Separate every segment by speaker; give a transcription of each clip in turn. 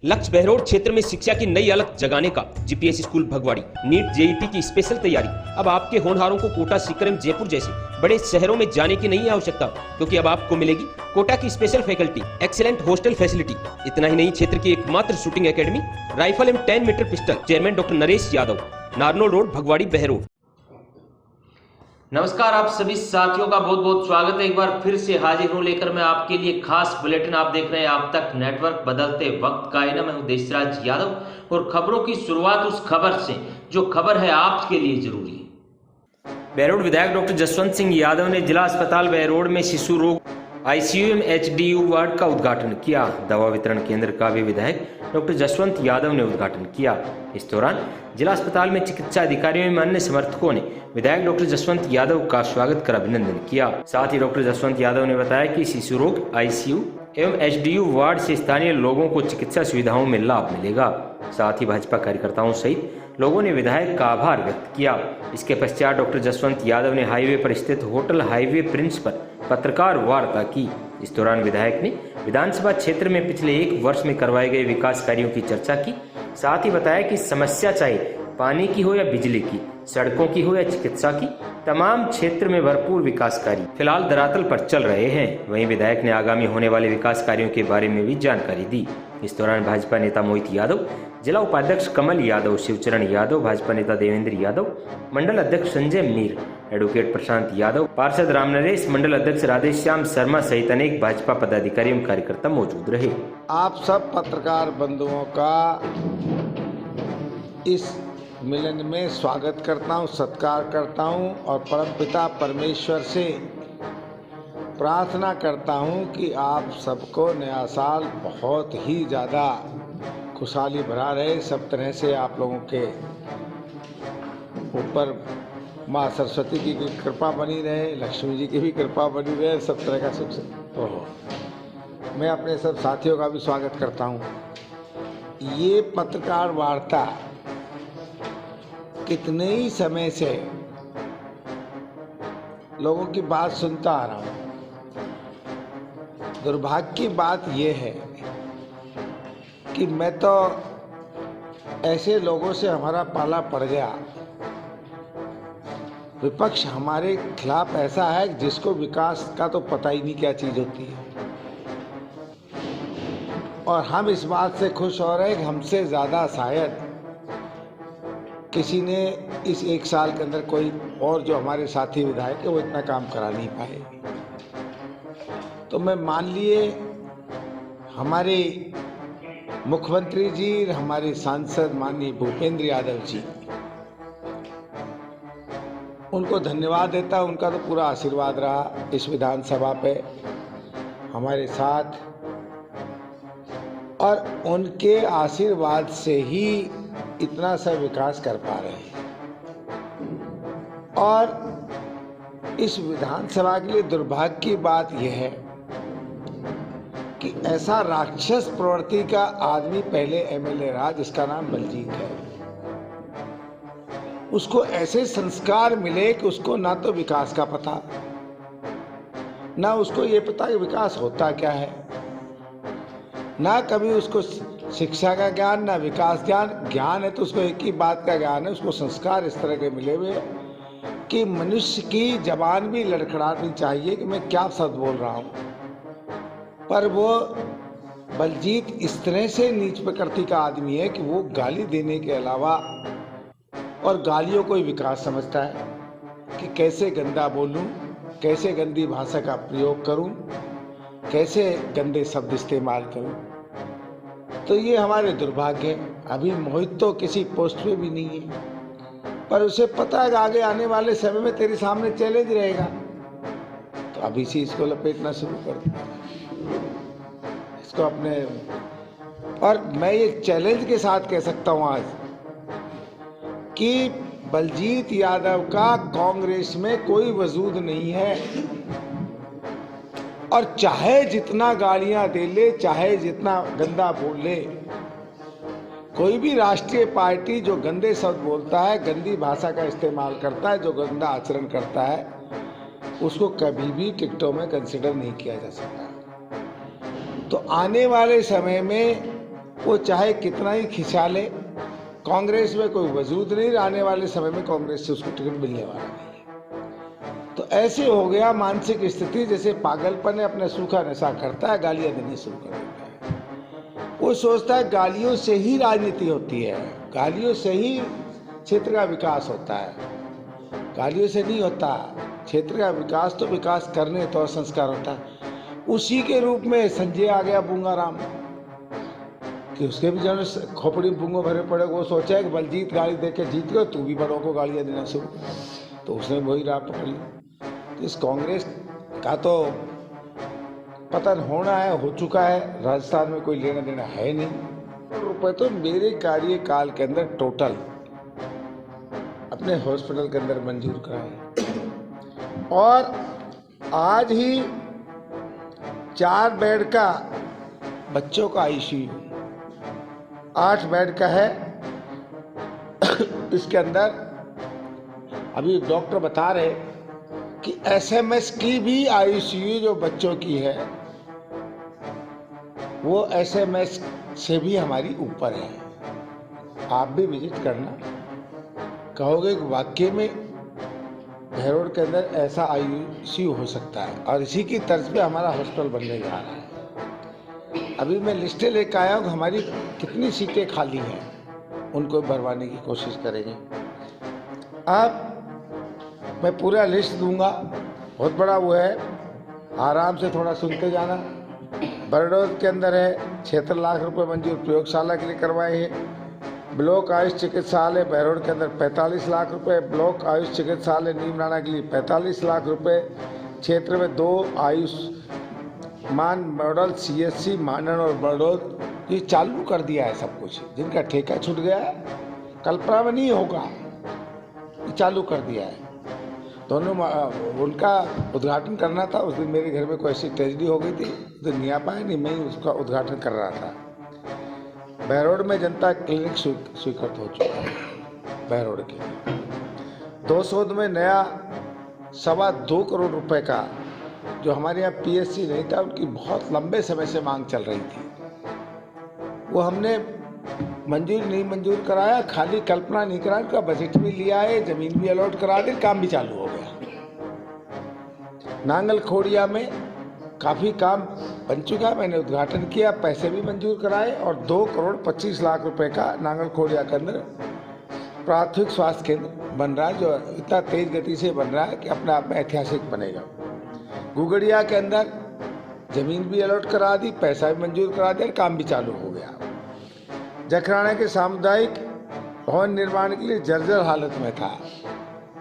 Speaker 1: लक्ष्य बहरोड क्षेत्र में शिक्षा की नई अलख जगाने का GPS school Bhagwadi NEET JET की स्पेशल तैयारी। अब आपके होनहारों को कोटा, सीकर, जयपुर जैसे बड़े शहरों में जाने की नहीं आवश्यकता, क्योंकि अब आपको मिलेगी कोटा की special faculty, excellent hostel facility. इतना ही नहीं, क्षेत्र की एकमात्र शूटिंग एकेडमी, राइफल एवं 10 metre pistol. Chairman doctor Naresh Yadav, Narnaul road, Bhagwadi, Behror. नमस्कार, आप सभी साथियों का बहुत बहुत स्वागत है। एक बार फिर से हाजिर हूं लेकर मैं आपके लिए खास बुलेटिन। आप देख रहे हैं आप तक नेटवर्क, बदलते वक्त का आईना। मैं हूं देशराज यादव और खबरों की शुरुआत उस खबर से जो खबर है आपके लिए जरूरी है। बहरोड विधायक डॉक्टर जसवंत सिंह यादव ने जिला अस्पताल बहरोड में शिशु रोग आईसीयू एवं एचडीयू वार्ड का उद्घाटन किया। दवा वितरण केंद्र का भी विधायक डॉक्टर जसवंत यादव ने उद्घाटन किया। इस दौरान जिला अस्पताल में चिकित्सा अधिकारियों एवं अन्य समर्थकों ने विधायक डॉक्टर जसवंत यादव का स्वागत कर अभिनंदन किया। साथ ही डॉक्टर जसवंत यादव ने बताया कि शिशु रोग आईसीयू एवं एचडीयू वार्ड से स्थानीय लोगों को चिकित्सा सुविधाओं में लाभ मिलेगा। साथ ही भाजपा कार्यकर्ताओं सहित लोगों ने विधायक का आभार व्यक्त किया। इसके पश्चात डॉक्टर जसवंत यादव ने हाईवे पर स्थित होटल हाईवे प्रिंस पर पत्रकार वार्ता की। इस दौरान विधायक ने विधानसभा क्षेत्र में पिछले 1 वर्ष में करवाए गए विकास कार्यों की चर्चा की। साथ ही बताया कि समस्या चाहे पानी की हो या बिजली की, सड़कों की हो या चिकित्सा की, तमाम क्षेत्र में भरपूर विकास कार्य फिलहाल धरातल पर चल रहे हैं। वहीं विधायक ने आगामी होने वाले विकास कार्यों के बारे में भी जानकारी दी। इस दौरान भाजपा नेता मोहित यादव, जिला उपाध्यक्ष कमल यादव, शिवचरण यादव, भाजपा नेता देवेंद्र यादव, मंडल अध्यक्ष संजय मीर, एडवोकेट प्रशांत यादव, पार्षद राम नरेश, मंडल अध्यक्ष राधेश्याम शर्मा सहित अनेक भाजपा पदाधिकारी एवं कार्यकर्ता मौजूद रहे।
Speaker 2: आप सब पत्रकार बंधुओं का इस मिलन में स्वागत करता हूं, सत्कार करता हूं और परमपिता परमेश्वर से प्रार्थना करता हूं कि आप सबको नया साल बहुत ही ज़्यादा खुशहाली भरा रहे। सब तरह से आप लोगों के ऊपर माँ सरस्वती की भी कृपा बनी रहे, लक्ष्मी जी की भी कृपा बनी रहे, सब तरह का सुख से हो। मैं अपने सब साथियों का भी स्वागत करता हूँ। ये पत्रकार वार्ता कितने ही समय से लोगों की बात सुनता आ रहा हूँ। दुर्भाग्य की बात यह है कि मैं तो ऐसे लोगों से हमारा पाला पड़ गया। विपक्ष हमारे खिलाफ ऐसा है जिसको विकास का तो पता ही नहीं क्या चीज होती है, और हम इस बात से खुश हो रहे हैं कि हमसे ज्यादा शायद किसी ने इस 1 साल के अंदर कोई और जो हमारे साथी विधायक है वो इतना काम करा नहीं पाए। तो मैं मान लिए हमारे मुख्यमंत्री जी, हमारे सांसद माननीय भूपेंद्र यादव जी, उनको धन्यवाद देता हूं। उनका तो पूरा आशीर्वाद रहा इस विधानसभा पे हमारे साथ, और उनके आशीर्वाद से ही इतना सा विकास कर पा रहे हैं। और इस विधानसभा के लिए दुर्भाग्य की बात यह है कि ऐसा राक्षस प्रवृत्ति का आदमी पहले एमएलए रहा जिसका नाम बलजीत है। उसको ऐसे संस्कार मिले कि उसको ना तो विकास का पता, ना उसको ये पता कि विकास होता क्या है, ना कभी उसको शिक्षा का ज्ञान, ना विकास ज्ञान है तो उसको एक ही बात का ज्ञान है, उसको संस्कार इस तरह के मिले हुए कि मनुष्य की जबान भी लड़खड़ानी चाहिए कि मैं क्या शब्द बोल रहा हूँ। पर वो बलजीत इस तरह से नीच प्रकृति का आदमी है कि वो गाली देने के अलावा और गालियों को ही विकास समझता है कि कैसे गंदा बोलूं, कैसे गंदी भाषा का प्रयोग करूं, कैसे गंदे शब्द इस्तेमाल करूं। तो ये हमारे दुर्भाग्य है। अभी मोहित तो किसी पोस्ट पे भी नहीं है, पर उसे पता है कि आगे आने वाले समय में तेरे सामने चैलेंज रहेगा, तो अभी से इसको लपेटना शुरू कर दो, इसको अपने। और मैं ये चैलेंज के साथ कह सकता हूं आज कि बलजीत यादव का कांग्रेस में कोई वजूद नहीं है, और चाहे जितना गालियां दे ले, चाहे जितना गंदा बोल ले, कोई भी राष्ट्रीय पार्टी जो गंदे शब्द बोलता है, गंदी भाषा का इस्तेमाल करता है, जो गंदा आचरण करता है, उसको कभी भी टिकटों में कंसिडर नहीं किया जा सकता। तो आने वाले समय में वो चाहे कितना ही खिंचा ले, कांग्रेस में कोई वजूद नहीं, आने वाले समय में कांग्रेस से उसको टिकट मिलने वाला नहीं। तो ऐसे हो गया मानसिक स्थिति, जैसे पागलपन है, अपना सूखा नशा करता है, गालियां देनी शुरू कर देता है। वो सोचता है गालियों से ही राजनीति होती है, गालियों से ही क्षेत्र का विकास होता है, गालियों से नहीं होता। क्षेत्र का विकास तो विकास करने तो संस्कार होता है। उसी के रूप में संजय आ गया बूंगाराम, कि उसके भी जो खोपड़ी बूंगो भरे पड़े, वो सोचा है कि बलजीत गाली दे के जीत गए, तू भी बड़ों को गालियां देना शुरू, तो उसने वही राह पकड़ ली। तो इस कांग्रेस का तो पतन होना है, हो चुका है, राजस्थान में कोई लेना देना है नहीं। रुपए तो मेरे कार्यकाल के अंदर टोटल अपने हॉस्पिटल के अंदर मंजूर कराए, और आज ही 4 बेड का बच्चों का आईसीयू, 8 बेड का है। इसके अंदर अभी डॉक्टर बता रहे कि एसएमएस की भी आईसीयू जो बच्चों की है, वो एसएमएस से भी हमारी ऊपर है। आप भी विजिट करना, कहोगे कि वाकई में भैरोड़ के अंदर ऐसा आईसीयू हो सकता है, और इसी की तर्ज पे हमारा हॉस्पिटल बनने जा रहा है। अभी मैं लिस्टें लेकर आया हूँ, हमारी कितनी सीटें खाली हैं, उनको भरवाने की कोशिश करेंगे। अब मैं पूरा लिस्ट दूंगा, बहुत बड़ा वो है, आराम से थोड़ा सुनते जाना। बरडोह के अंदर है 76 लाख रुपए मंजूर प्रयोगशाला के लिए करवाए हैं। ब्लॉक आयुष चिकित्सालय बहरोड के अंदर 45 लाख रुपए, ब्लॉक आयुष चिकित्सालय नीमराना के लिए 45 लाख रुपए, क्षेत्र में 2 आयुष्मान मॉडल सीएससी मानन और बरडोह, ये चालू कर दिया है सब कुछ। जिनका ठेका छूट गया है, कल्पना में नहीं होगा, ये चालू कर दिया है। दोनों उनका उद्घाटन करना था, उस दिन मेरे घर में कोई ऐसी ट्रेजेडी हो गई थी, उस दिन नहीं आ पाया, नहीं मैं उसका उद्घाटन कर रहा था। बहरोड में जनता क्लिनिक स्वीकृत हो चुका है। बहरोड के 200 में नया 2.25 करोड़ रुपए का, जो हमारे यहाँ पीएससी नहीं था, उनकी बहुत लंबे समय से मांग चल रही थी, वो हमने मंजूर नहीं मंजूर कराया, खाली कल्पना नहीं कराया, उनका बजट भी लिया है, जमीन भी अलॉट करा दी, काम भी चालू हो गया। नांगल खोड़िया में काफ़ी काम बन चुका, मैंने उद्घाटन किया, पैसे भी मंजूर कराए, और 2 करोड़ 25 लाख रुपए का नांगल खोड़िया के अंदर प्राथमिक स्वास्थ्य केंद्र बन रहा है, जो इतना तेज गति से बन रहा है कि अपने आप में ऐतिहासिक बनेगा। गुगड़िया के अंदर जमीन भी अलॉट करा दी, पैसा भी मंजूर करा दिया, काम भी चालू हो गया। जखराना के सामुदायिक भवन निर्माण के लिए जर्जर हालत में था,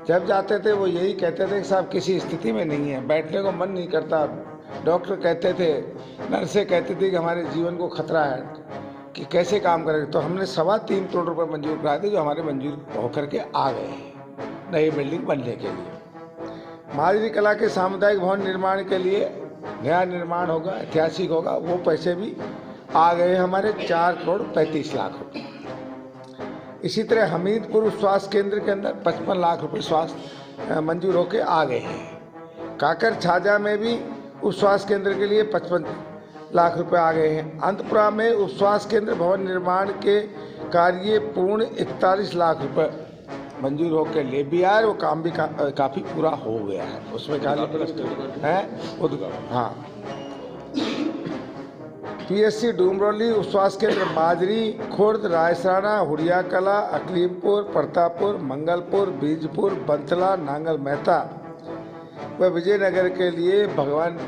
Speaker 2: जब जाते थे वो यही कहते थे कि साहब किसी स्थिति में नहीं है, बैठने को मन नहीं करता, डॉक्टर कहते थे, नर्सें कहती थी कि हमारे जीवन को खतरा है कि कैसे काम करेंगे। तो हमने 3.25 करोड़ रुपए मंजूर कराए थे, जो हमारे मंजूर होकर के आ गए नई बिल्डिंग बनने के लिए। माजरी कला के सामुदायिक भवन निर्माण के लिए नया निर्माण होगा, ऐतिहासिक होगा, वो पैसे भी आ गए हमारे 4 करोड़ 35 लाख रुपए। इसी तरह हमीदपुर स्वास्थ्य केंद्र के अंदर 55 लाख रुपए स्वास्थ्य मंजूर होके आ गए हैं। काकर छाजा में भी उप स्वास्थ्य केंद्र के लिए 55 लाख रुपए आ गए हैं। अंतपुरा में उप स्वास्थ्य केंद्र भवन निर्माण के कार्य पूर्ण 41 लाख रुपए मंजूर होकर ले भी आए, वो काम भी काफ़ी पूरा हो गया है। उसमें क्या है, हाँ, पीएससी डूमरौली उप स्वास्थ्य केंद्र माजरी, खुर्द, रायसराना, हुड़िया कला, अकलीमपुर, प्रतापपुर, मंगलपुर, बीजपुर, बंतला, नांगल मेहता व विजयनगर के लिए भगवान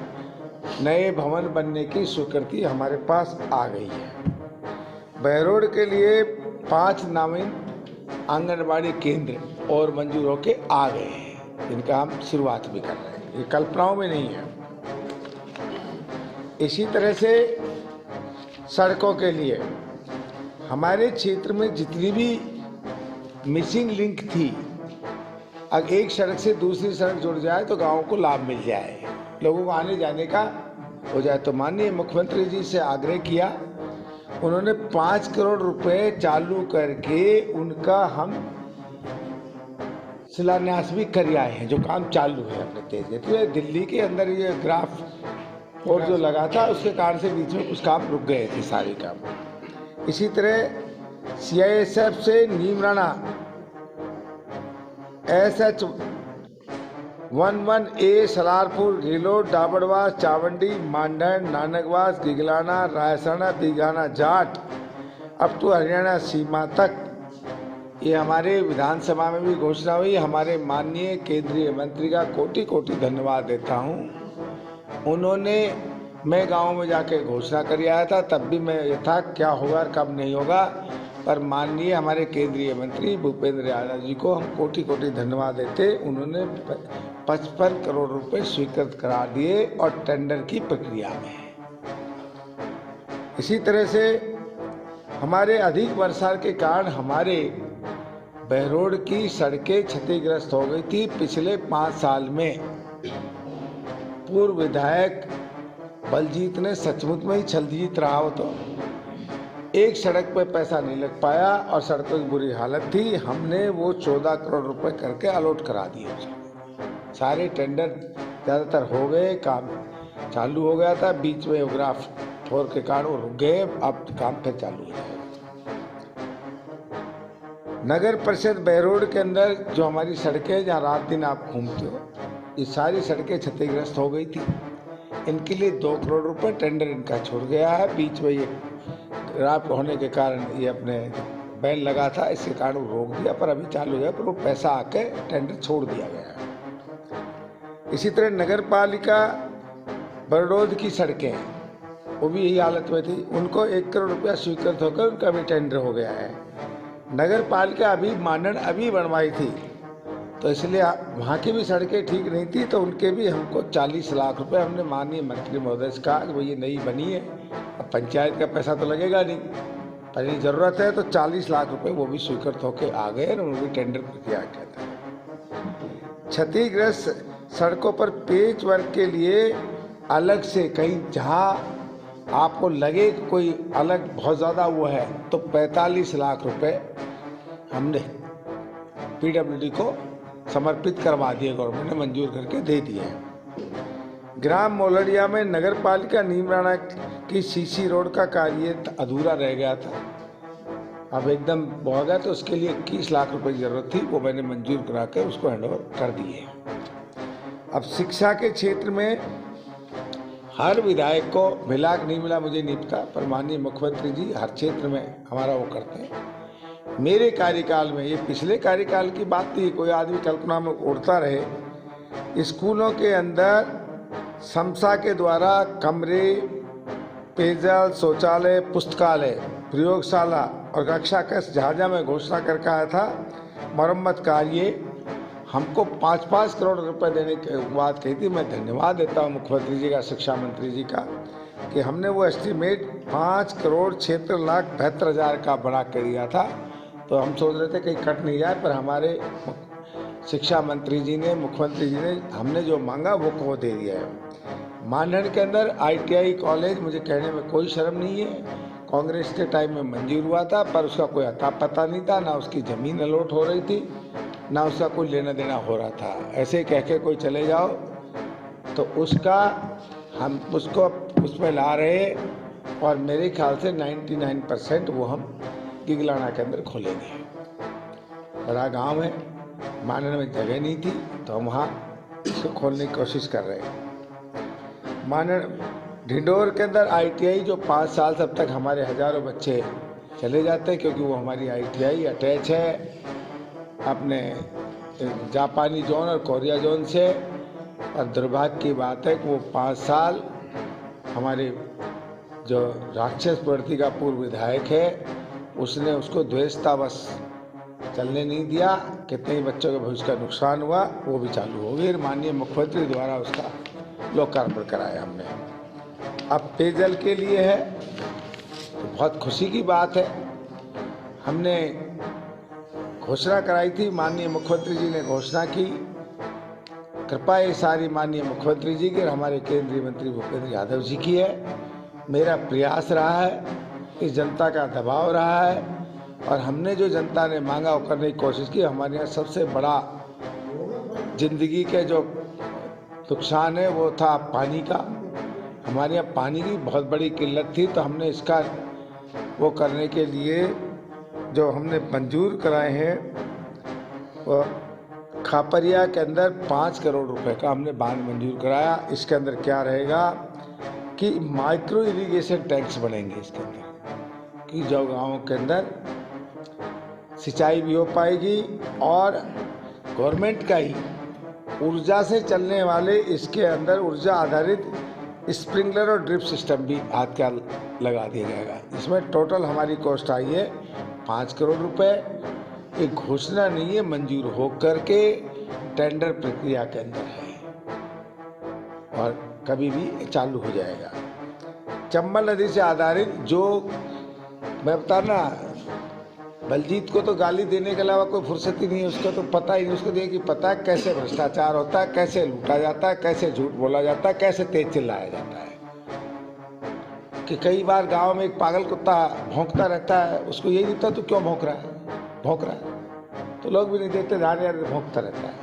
Speaker 2: नए भवन बनने की स्वीकृति हमारे पास आ गई है। बहरोड के लिए 5 नामीन आंगनबाड़ी केंद्र और मंजूर होके आ गए हैं, इनका हम शुरुआत भी कर रहे हैं, ये कल्पनाओं में नहीं है। इसी तरह से सड़कों के लिए हमारे क्षेत्र में जितनी भी मिसिंग लिंक थी, अब एक सड़क से दूसरी सड़क जुड़ जाए तो गाँव को लाभ मिल जाए, लोगों को आने जाने का हो जाए। तो माननीय मुख्यमंत्री जी से आग्रह किया, उन्होंने 5 करोड़ रुपए चालू करके उनका हम शिलान्यास भी कर आए हैं, जो काम चालू है अपने तेज गति। दिल्ली के अंदर ये ग्राफ और जो लगा था, उसके कारण से बीच में कुछ काम रुक गए थे सारे काम। इसी तरह CISF से नीमराना SH11A सलारपुर, घिलोट, डाबड़वास, चावंडी, मांडन, नानकवास, गिगलाना, रायसना, बीघाना, जाट अब तो हरियाणा सीमा तक, ये हमारे विधानसभा में भी घोषणा हुई। हमारे माननीय केंद्रीय मंत्री का कोटि कोटि धन्यवाद देता हूँ। उन्होंने, मैं गांव में जाके घोषणा कर आया था, तब भी मैं ये था क्या होगा कब नहीं होगा, पर माननीय हमारे केंद्रीय मंत्री भूपेंद्र यादव जी को हम कोटि कोटि धन्यवाद देते। उन्होंने 55 करोड़ रुपए स्वीकृत करा दिए और टेंडर की प्रक्रिया में। इसी तरह से हमारे अधिक वर्षा के कारण हमारे बहरोड की सड़कें क्षतिग्रस्त हो गई थी। पिछले 5 साल में पूर्व विधायक बलजीत ने सचमुच में ही छल जीत रहा हो तो एक सड़क पे पैसा नहीं लग पाया और सड़कों की बुरी हालत थी। हमने वो 14 करोड़ रुपए करके अलॉट करा दिए। सारे टेंडर ज़्यादातर हो गए, काम चालू हो गया था, बीच में ग्राफ ठोर के कारण वो रुक गए, अब काम फिर चालू हो जाएगा। नगर परिषद बहरोड के अंदर जो हमारी सड़कें, जहाँ रात दिन आप घूमते हो, ये सारी सड़कें क्षतिग्रस्त हो गई थी। इनके लिए 2 करोड़ रुपए टेंडर इनका छूट गया है। बीच में ये ग्राफ होने के कारण ये अपने बैन लगा था, इसके कारण वो रोक दिया, पर अभी चालू है, पर वो पैसा आके टेंडर छोड़ दिया गया है। इसी तरह नगर पालिका बरडोद की सड़कें, वो भी यही हालत में थी। उनको 1 करोड़ रुपया स्वीकृत होकर उनका भी टेंडर हो गया है। नगर पालिका अभी मांडन अभी बनवाई थी, तो इसलिए वहाँ की भी सड़कें ठीक नहीं थी, तो उनके भी हमको 40 लाख रुपए हमने माननीय मंत्री महोदय से कहा कि ये नई बनी है, अब पंचायत का पैसा तो लगेगा नहीं, पर यदि ज़रूरत है तो 40 लाख रुपए वो भी स्वीकृत होकर आ गए और उन्होंने टेंडर प्रक्रिया किया था। क्षतिग्रस्त सड़कों पर पेच वर्क के लिए अलग से कहीं जहाँ आपको लगे कि कोई अलग बहुत ज़्यादा वो है, तो 45 लाख रुपए हमने PWD को समर्पित करवा दिए, गवर्नमेंट ने मंजूर करके दे दिए। ग्राम मोलड़िया में नगर पालिका नीमराना की CC रोड का कार्य अधूरा रह गया था, अब एकदम हो गया, तो उसके लिए 21 लाख रुपए की जरूरत थी, वो मैंने मंजूर करा के उसको हैंडओवर कर दिए। अब शिक्षा के क्षेत्र में हर विधायक को मिला कि नहीं मिला मुझे नहीं पता, पर माननीय मुख्यमंत्री जी हर क्षेत्र में हमारा वो करते हैं। मेरे कार्यकाल में, ये पिछले कार्यकाल की बात थी, कोई आदमी कल्पना में उड़ता रहे, स्कूलों के अंदर समसा के द्वारा कमरे, पेयजल, शौचालय, पुस्तकालय, प्रयोगशाला और कक्षा कक्ष जहाँ मैं घोषणा करके आया था, मरम्मत कार्य हमको 5-5 करोड़ रुपए देने की बात कही थी। मैं धन्यवाद देता हूँ मुख्यमंत्री जी का, शिक्षा मंत्री जी का, कि हमने वो एस्टीमेट 5,76,72,000 का बना कर दिया था। तो हम सोच रहे थे कहीं कट नहीं जाए, पर हमारे शिक्षा मंत्री जी ने, मुख्यमंत्री जी ने, हमने जो मांगा वो दे दिया है। मांडन के अंदर ITI कॉलेज, मुझे कहने में कोई शर्म नहीं है, कांग्रेस के टाइम में मंजूर हुआ था, पर उसका कोई अता पता नहीं था, ना उसकी ज़मीन अलॉट हो रही थी, ना उसका कोई लेना देना हो रहा था। ऐसे कह के कोई चले जाओ, तो उसका हम उसको उसमें ला रहे, और मेरे ख्याल से 99% वो हम गिगलाना के अंदर खोलेंगे। बड़ा गांव है, मानने में जगह नहीं थी, तो हम वहाँ इसको खोलने की कोशिश कर रहे हैं। मानन ढिंडोर के अंदर ITI जो 5 साल से अब तक हमारे हजारों बच्चे चले जाते हैं, क्योंकि वो हमारी ITI अटैच है अपने जापानी जोन और कोरिया जोन से। और दुर्भाग्य की बात है कि वो 5 साल हमारे जो राक्षस प्रवृत्ति का पूर्व विधायक है, उसने उसको द्वेषतावश चलने नहीं दिया। कितने ही बच्चों के भविष्य का नुकसान हुआ, वो भी चालू हो गई। माननीय मुख्यमंत्री द्वारा उसका लोकार्पण कराया हमने। अब पेयजल के लिए है, तो बहुत खुशी की बात है, हमने घोषणा कराई थी, माननीय मुख्यमंत्री जी ने घोषणा की। कृपा ये सारी माननीय मुख्यमंत्री जी की और हमारे केंद्रीय मंत्री भूपेंद्र यादव जी की है। मेरा प्रयास रहा है, इस जनता का दबाव रहा है, और हमने जो जनता ने मांगा वो करने की कोशिश की। हमारे यहाँ सबसे बड़ा जिंदगी के जो नुकसान है वो था पानी का। हमारे यहाँ पानी की बहुत बड़ी किल्लत थी, तो हमने इसका वो करने के लिए जो हमने मंजूर कराए हैं, वो खापरिया के अंदर 5 करोड़ रुपए का हमने बांध मंजूर कराया। इसके अंदर क्या रहेगा कि माइक्रो इरिगेशन टैंक्स बनेंगे इसके अंदर, कि जो गाँवों के अंदर सिंचाई भी हो पाएगी और गवर्नमेंट का ही ऊर्जा से चलने वाले इसके अंदर ऊर्जा आधारित स्प्रिंकलर और ड्रिप सिस्टम भी हाथ का लगा दिया जाएगा। इसमें टोटल हमारी कॉस्ट आई है 5 करोड़ रुपए। ये घोषणा नहीं है, मंजूर हो करके टेंडर प्रक्रिया के अंदर है और कभी भी चालू हो जाएगा। चंबल नदी से आधारित जो मैं बता ना, बलजीत को तो गाली देने के अलावा कोई फुर्सत ही नहीं है, उसको तो पता ही नहीं, उसको देखिए पता है कैसे भ्रष्टाचार होता है, कैसे लूटा जाता है, कैसे झूठ बोला जाता है, कैसे तेज चिल्लाया जाता है। कि कई बार गांव में एक पागल कुत्ता भौंकता रहता है, उसको यही नहीं पता तो क्यों भौंक रहा है, तो लोग भी नहीं देखते, ध्यान यार भौंकता रहता है।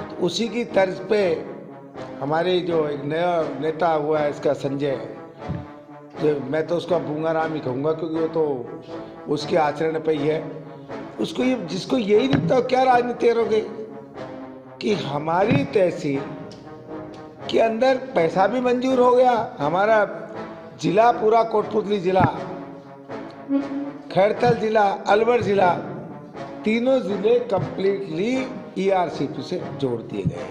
Speaker 2: तो उसी की तर्ज पे हमारे जो एक नया नेता हुआ है इसका संजय, जो मैं तो उसका बूंगाराम ही कहूँगा क्योंकि वो तो उसके आचरण पे ही है, उसको ये जिसको यही नहीं पता क्या राजनीति करोगे कि हमारी तहसील के अंदर पैसा भी मंजूर हो गया। हमारा जिला पूरा कोटपुतली जिला, खैरथल जिला, अलवर जिला, तीनों जिले कंप्लीटली ERCP से जोड़ दिए गए।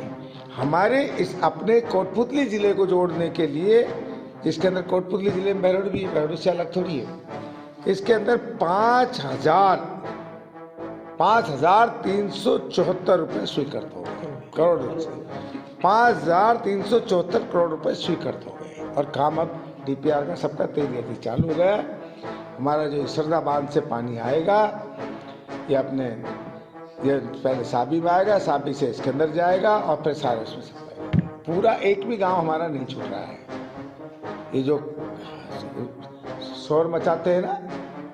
Speaker 2: हमारे इस अपने कोटपुतली जिले को जोड़ने के लिए, जिसके अंदर कोटपुतली जिले में बहरोड भी है, बहरोड से अलग थोड़ी है, इसके अंदर 5,374 रुपये स्वीकृत हो गए, करोड़ रुपये, 5,374 करोड़ रुपए स्वीकृत हो गए और काम अब DPR का सबका तेजी चालू हो गया। हमारा जो सरदा बांध से पानी आएगा ये पहले साबी में आएगा, साबी से इसके अंदर जाएगा और फिर सारा उसमें सप्लाई। पूरा एक भी गांव हमारा नहीं छूट रहा है। ये जो शोर मचाते हैं ना,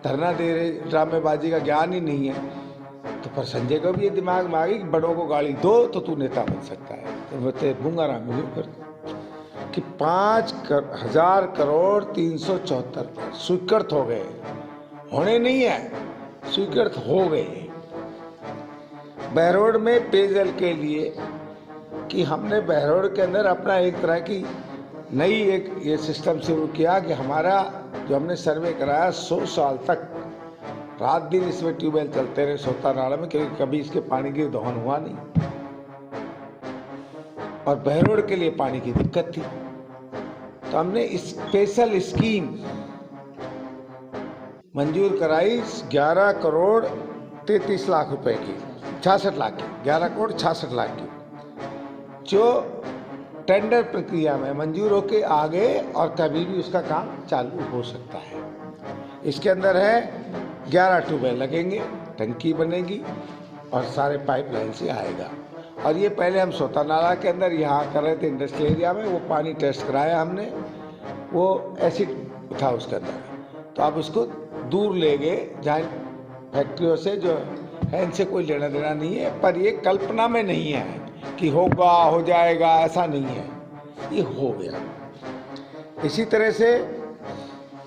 Speaker 2: धरना दे रहे, ड्रामेबाजी का ज्ञान ही नहीं है, तो पर संजय को भी ये दिमाग में आ गई कि बड़ों को गाली दो तो तू नेता बन सकता है। तो बोलते बूंगाराम फिर कि 5,000 करोड़ 374 स्वीकृत हो गए, होने नहीं है, स्वीकृत हो गए। बहरोड में पेयजल के लिए कि हमने बहरोड के अंदर अपना एक तरह की नई एक ये सिस्टम शुरू किया कि हमारा जो हमने सर्वे कराया 100 साल तक रात दिन इसमें ट्यूबवेल चलते रहे सोता नाला में, क्योंकि कभी इसके पानी की दोहन हुआ नहीं और बहरोड के लिए पानी की दिक्कत थी। तो हमने स्पेशल स्कीम मंजूर कराई 11 करोड़ 33 लाख रुपए की, 66 लाख की, 11 करोड़ 66 लाख की, जो टेंडर प्रक्रिया में मंजूर होके आगे और कभी भी उसका काम चालू हो सकता है। इसके अंदर है 11 ट्यूबवेल लगेंगे, टंकी बनेगी और सारे पाइपलाइन से आएगा। और ये पहले हम सोता नाला के अंदर यहाँ कर रहे थे इंडस्ट्रियल एरिया में, वो पानी टेस्ट कराया हमने, वो एसिड था उसके अंदर, तो अब उसको दूर ले गए जहाँ फैक्ट्रियों से, जो है इनसे कोई लेना देना नहीं है, पर ये कल्पना में नहीं है कि होगा हो जाएगा, ऐसा नहीं है, ये हो गया। इसी तरह से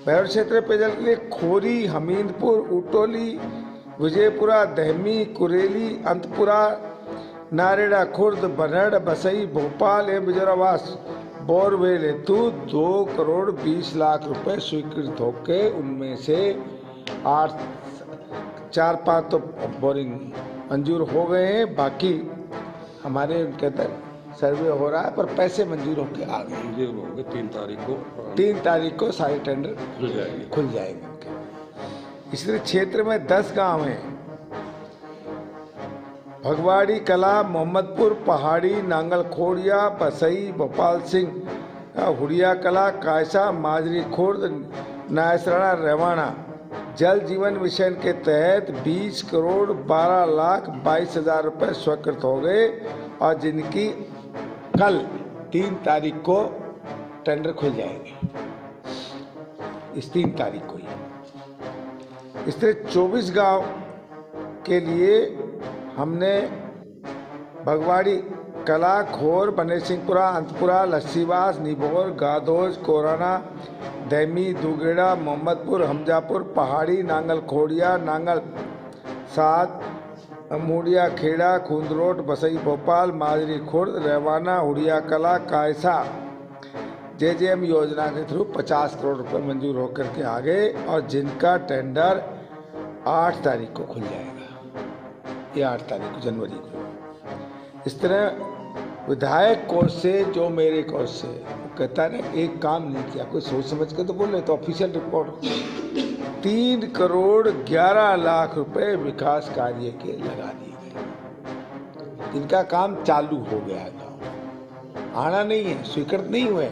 Speaker 2: बहरोड क्षेत्र पेयजल के लिए खोरी, हमीदपुर, उटोली, विजयपुरा, दहमी, कुरेली, अंतपुरा, नारेड़ा, खुर्द, बनड़, बसई, भोपाल एवं बिजौरावास बोरवेल हेतु 2 करोड़ 20 लाख रुपए स्वीकृत होके उनमें से 4-5 तो बोरिंग मंजूर हो गए हैं, बाकी हमारे उनके अंदर सर्वे हो रहा है, पर पैसे मंजूर होकर आ गए। 3 तारीख को सारे टेंडर खुल जाएंगे। इसलिए क्षेत्र में 10 गांव हैं, भगवाड़ी कला, मोहम्मदपुर, पहाड़ी, नांगल खोड़िया, बसई, भोपाल सिंह, हुड़िया कला, कायसा, माजरी खुर्द, नायसराना, रेवाना जल जीवन मिशन के तहत 20 करोड़ 12 लाख 22 हजार रुपये स्वीकृत हो गए और जिनकी कल 3 तारीख को टेंडर खुल जाएंगे, इस 3 तारीख को ही। इस तरह 24 गांव के लिए हमने भगवाड़ी कला, खोर, बने सिंहपुरा, अंतपुरा, लस्सीवास, निभोर, गादोज, कोराना, दैमी, दुगेड़ा, मोहम्मदपुर, हमजापुर, पहाड़ी, नांगल खोड़िया, नांगल सात, अमूड़िया खेड़ा, खुंदरोट, बसई भोपाल, माजरी खुर्द, रेवाना, हुड़िया कला, कायसा जेजेएम योजना के थ्रू 50 करोड़ रुपए मंजूर होकर के आ गए और जिनका टेंडर 8 तारीख को खुल जाएगा। ये 8 तारीख को, जनवरी को। इस तरह विधायक कोष से, जो मेरे कोष से, वो कहता है ना एक काम नहीं किया, कोई सोच समझ के तो बोले, तो ऑफिशियल रिपोर्ट 3 करोड़ 11 लाख रुपए विकास कार्य के लगा दिए गए, जिनका काम चालू हो गया है। गाँव आना नहीं है, स्वीकृत नहीं हुए,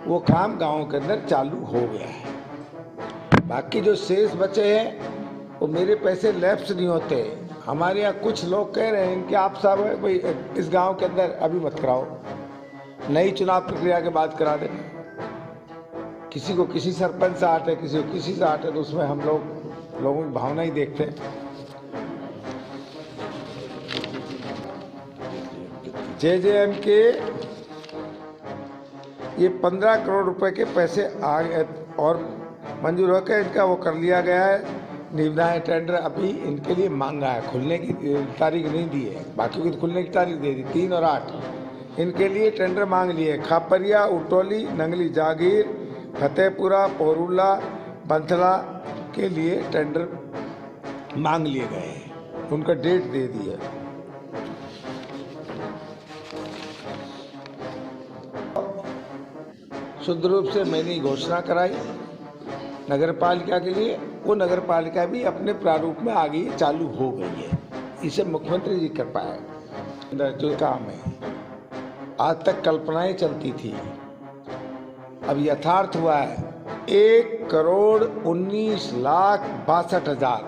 Speaker 2: वो काम गाँव के अंदर चालू हो गया है। बाकी जो शेष बचे हैं वो मेरे पैसे लैप्स नहीं होते। हमारे यहाँ कुछ लोग कह रहे हैं कि आप साहब भाई इस गांव के अंदर अभी मत कराओ, नई चुनाव प्रक्रिया के बाद करा दें। किसी को किसी सरपंच से आटे, किसी को किसी से आटे, तो उसमें हम लोगों की भावना ही देखते हैं। जेजेएम के ये 15 करोड़ रुपए के पैसे आ गए और मंजूर होकर इनका वो कर लिया गया है। निविदाएं टेंडर अभी इनके लिए मांगा है, खुलने की तारीख नहीं दी है, बाकी की तो खुलने की तारीख दे दी, 3 और 8 इनके लिए टेंडर मांग लिए। खापरिया, उटोली, नंगली जागीर, फतेहपुरा, पोरुला, बंथला के लिए टेंडर मांग लिए गए हैं, उनका डेट दे दी है। शुद्ध रूप से मैंने घोषणा कराई नगर पालिका के लिए, वो नगर पालिका भी अपने प्रारूप में आ गई, चालू हो गई है। इसे मुख्यमंत्री जी कर पाए। जो काम है आज तक कल्पनाएं चलती थी, अब यथार्थ हुआ है। 1 करोड़ 19 लाख 62 हजार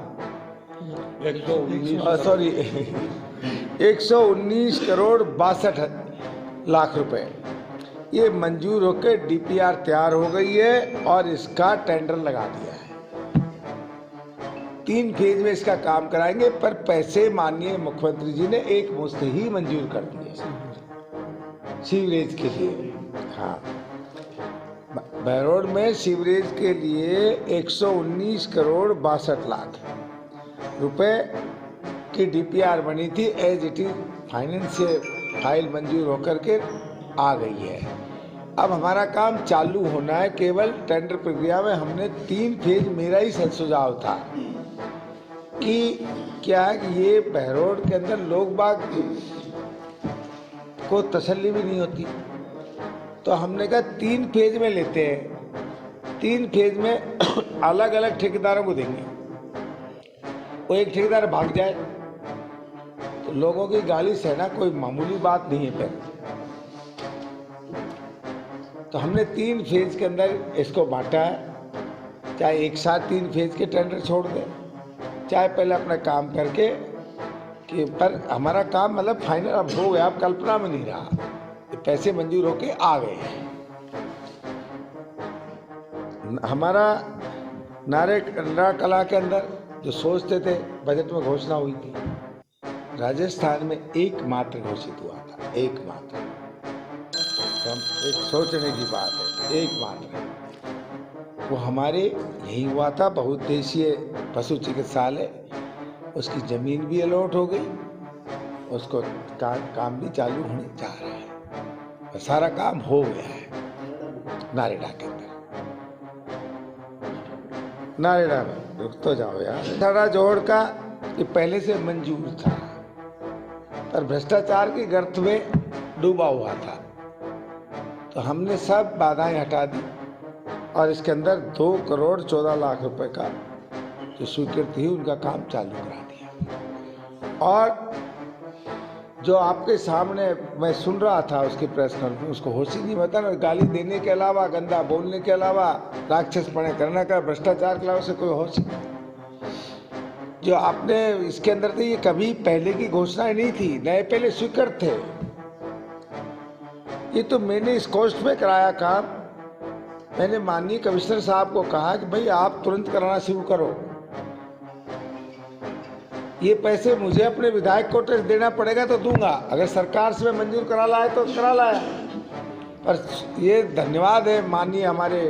Speaker 2: 119 करोड़ 62 लाख रुपए ये मंजूर होकर डीपीआर तैयार हो गई है और इसका टेंडर लगा दिया है। 3 फेज में इसका काम कराएंगे, पर पैसे माननीय मुख्यमंत्री जी ने एक मुश्त ही मंजूर कर दिए सीवरेज के लिए। हाँ, बहरोड में सीवरेज के लिए 119 करोड़ 62 लाख रुपए की डीपीआर बनी थी, एज इट इज फाइनेंस से फाइल मंजूर होकर के आ गई है। अब हमारा काम चालू होना है। केवल टेंडर प्रक्रिया में हमने 3 फेज, मेरा ही सुझाव था कि क्या ये बहरोड के अंदर लोग बाग को तसल्ली भी नहीं होती, तो हमने कहा 3 फेज में लेते हैं। 3 फेज में अलग अलग ठेकेदारों को देंगे। वो एक ठेकेदार भाग जाए तो लोगों की गाली सहना कोई मामूली बात नहीं है। फिर तो हमने 3 फेज के अंदर इसको बांटा है। चाहे एक साथ 3 फेज के टेंडर छोड़ दे, चाहे पहले अपना काम करके कि, पर हमारा काम मतलब फाइनल अब हो गया, अब कल्पना में नहीं रहा, पैसे मंजूर होके आ गए। हमारा नारेगा कला के अंदर जो सोचते थे, बजट में घोषणा हुई थी, राजस्थान में एकमात्र घोषित हुआ था, एकमात्र। एक सोचने की बात है, एकमात्र वो हमारे यही हुआ था। बहुउद्देशीय पशु चिकित्सालय, उसकी जमीन भी अलॉट हो गई, उसको काम भी चालू होने जा रहा है, सारा काम हो गया है नारेगा के अंदर। नारेगा में रुक तो जाओ यार। सारा जोड़ का ये पहले से मंजूर था, पर भ्रष्टाचार की गर्त में डूबा हुआ था, तो हमने सब बाधाएं हटा दी और इसके अंदर 2 करोड़ 14 लाख रुपए का जो स्वीकृति हुई, उनका काम चालू करा दिया। और जो आपके सामने मैं सुन रहा था उसकी प्रेस कॉन्फ्रेंस में, उसको होश ही नहीं होता ना, गाली देने के अलावा, गंदा बोलने के अलावा, राक्षसपणे करने का, भ्रष्टाचार के अलावा से कोई होश नहीं। जो आपने इसके अंदर थे, ये कभी पहले की घोषणाएं नहीं थी, नए पहले स्वीकृत थे। ये तो मैंने इस कॉस्ट में कराया काम। मैंने माननीय कमिश्नर साहब को कहा कि भाई आप तुरंत कराना शुरू करो, ये पैसे मुझे अपने विधायक को टैक्स देना पड़ेगा तो दूंगा, अगर सरकार से मैं मंजूर करा लाया तो करा लाया। पर ये धन्यवाद है माननीय हमारे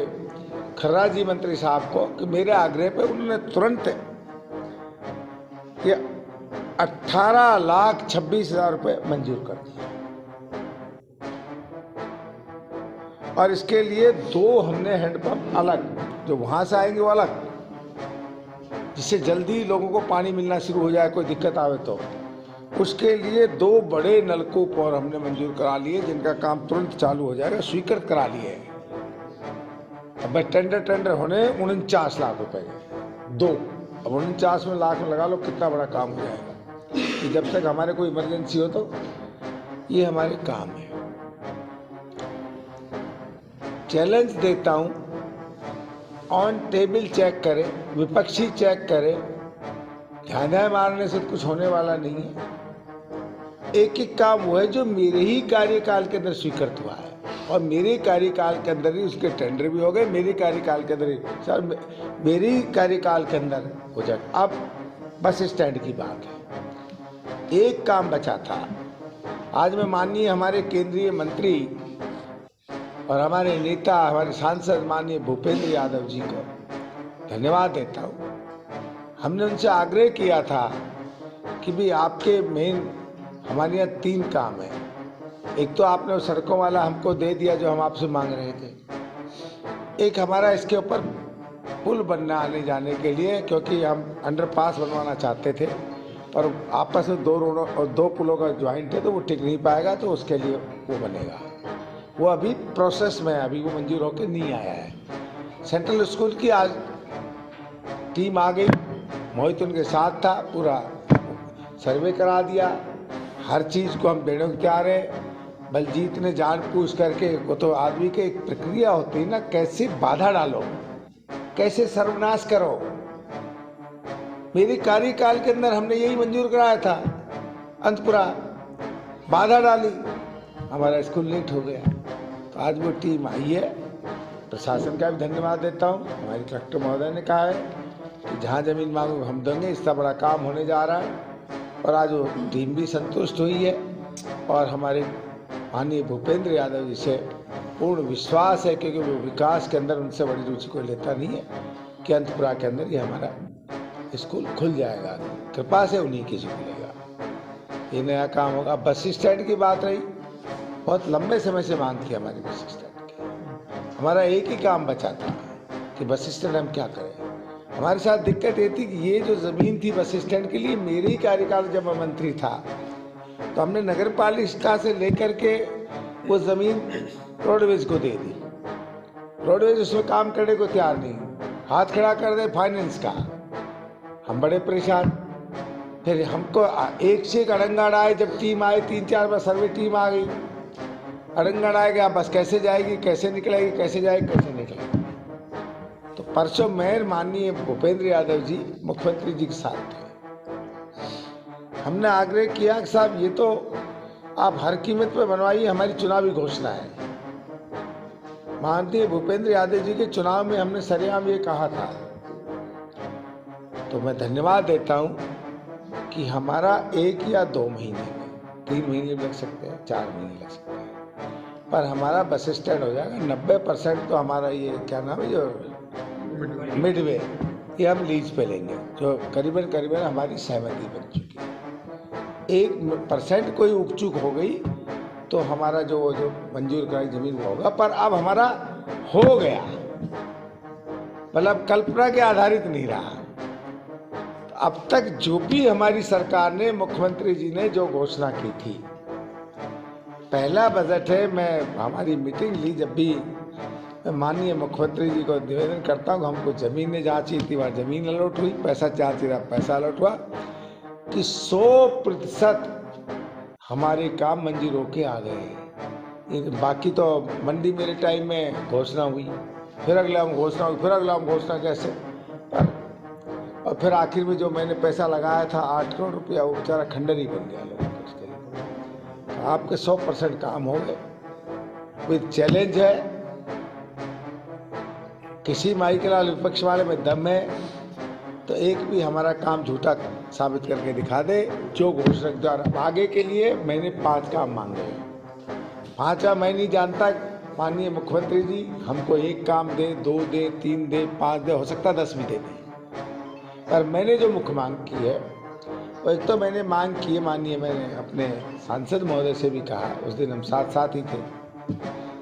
Speaker 2: खर्रा जी मंत्री साहब को कि मेरे आग्रह पे उन्होंने तुरंत ये 18,26,000 रुपये मंजूर कर दिए और इसके लिए 2 हमने हैंडपंप अलग, जो वहां से आएंगे वो अलग, जिससे जल्दी लोगों को पानी मिलना शुरू हो जाए, कोई दिक्कत आवे तो। उसके लिए 2 बड़े नलकूप और हमने मंजूर करा लिए, जिनका काम तुरंत चालू हो जाएगा, स्वीकृत करा लिए। अब टेंडर होने 49 लाख रुपए के 2। अब 49 लाख में लगा लो कितना बड़ा काम हो जाएगा कि जब तक हमारे कोई इमरजेंसी हो तो ये हमारे काम है। चैलेंज देता हूं, ऑन टेबल चेक करें, विपक्षी चेक करें, ध्यान मारने से कुछ होने वाला नहीं है। एक काम वो है जो मेरे ही कार्यकाल के अंदर स्वीकृत हुआ है और मेरे कार्यकाल के अंदर ही उसके टेंडर भी हो गए, मेरे कार्यकाल के अंदर ही सर मेरे कार्यकाल के अंदर हो जाए। अब बस स्टैंड की बात है, एक काम बचा था। आज मैं माननीय हमारे केंद्रीय मंत्री और हमारे नेता, हमारे सांसद माननीय भूपेंद्र यादव जी को धन्यवाद देता हूँ। हमने उनसे आग्रह किया था कि भी आपके मेन हमारे यहाँ 3 काम है। एक तो आपने वो सड़कों वाला हमको दे दिया जो हम आपसे मांग रहे थे। एक हमारा इसके ऊपर पुल बनना आने जाने के लिए, क्योंकि हम अंडरपास बनवाना चाहते थे पर आपस में 2 रोडों और 2 पुलों का ज्वाइंट है तो वो टिक नहीं पाएगा, तो उसके लिए वो बनेगा। वो अभी प्रोसेस में है, अभी वो मंजूर होकर नहीं आया है। सेंट्रल स्कूल की आज टीम आ गई, मोहित उनके साथ था, पूरा सर्वे करा दिया, हर चीज़ को हम देने को तैयार है। बलजीत ने जान पूछ करके, वो तो आदमी की एक प्रक्रिया होती है ना, कैसे बाधा डालो, कैसे सर्वनाश करो। मेरे कार्यकाल के अंदर हमने यही मंजूर कराया था, अंतपुरा बाधा डाली, हमारा स्कूल लेट हो गया। तो आज वो टीम आई है, प्रशासन का भी धन्यवाद देता हूँ। हमारे कलेक्टर महोदय ने कहा है कि जहाँ जमीन मांगो हम देंगे, इतना बड़ा काम होने जा रहा है और आज वो टीम भी संतुष्ट हुई है और हमारे माननीय भूपेंद्र यादव जी से पूर्ण विश्वास है, क्योंकि वो विकास के अंदर उनसे बड़ी रुचि कोई लेता नहीं है, कि अंतपुरा के अंदर ये हमारा स्कूल खुल जाएगा, कृपा से उन्हीं की खुलेगा, ये नया काम होगा। बस स्टैंड की बात रही, बहुत लंबे समय से मांग थी हमारी बस स्टैंड की। हमारा एक ही काम बचा था कि बस स्टैंड हम क्या करें। हमारे साथ दिक्कत ये थी कि ये जो ज़मीन थी बस स्टैंड के लिए, मेरे ही कार्यकाल जब मैं मंत्री था तो हमने नगर पालिका से लेकर के वो ज़मीन रोडवेज को दे दी। रोडवेज उसमें काम करने को तैयार नहीं, हाथ खड़ा कर दे फाइनेंस का। हम बड़े परेशान, फिर हमको एक से एक अड़ंगाड़ आए। जब टीम आए 3-4 बार सर्वे टीम आ गई, अड़ंगाड़ आए गया, बस कैसे जाएगी, कैसे निकलेगी, कैसे जाएगी, कैसे निकलेगी। तो परसों मेयर माननीय भूपेंद्र यादव जी मुख्यमंत्री जी के साथ थे। हमने आग्रह किया कि साहब ये तो आप हर कीमत पर बनवाइए, हमारी चुनावी घोषणा है। माननीय भूपेंद्र यादव जी के चुनाव में हमने सरेआम ये कहा था। तो मैं धन्यवाद देता हूं कि हमारा 1 या 2 महीने में, 3 महीने भी लग सकते हैं, 4 महीने लग सकते हैं, पर हमारा बस स्टैंड हो जाएगा। 90% तो हमारा ये क्या नाम है, जो मिडवे, ये हम लीज पे लेंगे, जो करीबन हमारी सहमति बन चुकी है। 1% कोई उकचूक हो गई तो हमारा जो मंजूर कराई जमीन वो होगा, पर अब हमारा हो गया, मतलब कल्पना के आधारित नहीं रहा। अब तक जो भी हमारी सरकार ने, मुख्यमंत्री जी ने जो घोषणा की थी, पहला बजट है, मैं हमारी मीटिंग ली जब भी, मैं माननीय मुख्यमंत्री जी को निवेदन करता हूँ, हमको जमीन ने जहाँ चाहिए थी वहाँ जमीन अलॉट हुई, पैसा चाहती रहा पैसा अलॉट हुआ, कि 100% हमारे काम मंजूर होके आ गए। बाकी तो मंडी मेरे टाइम में घोषणा हुई, फिर अगला घोषणा हुई, फिर अगला घोषणा, कैसे और फिर आखिर में जो मैंने पैसा लगाया था 8 करोड़ रुपया, वो बेचारा खंडर ही बन गया लोगों को। उसके लिए आपके 100% काम हो गए। विद चैलेंज है, किसी माई के लाल विपक्ष वाले में दम है तो एक भी हमारा काम झूठा साबित करके दिखा दे। जो घोषणा द्वारा आगे के लिए मैंने 5 काम मांगे, 5 मैं नहीं जानता माननीय मुख्यमंत्री जी हमको एक काम दे, 2 दे, 3 दे, 5 दे, हो सकता 10 भी दे दें। पर मैंने जो मुख्य मांग की है, और एक तो मैंने मांग की है माननीय, मैंने अपने सांसद महोदय से भी कहा, उस दिन हम साथ साथ ही थे,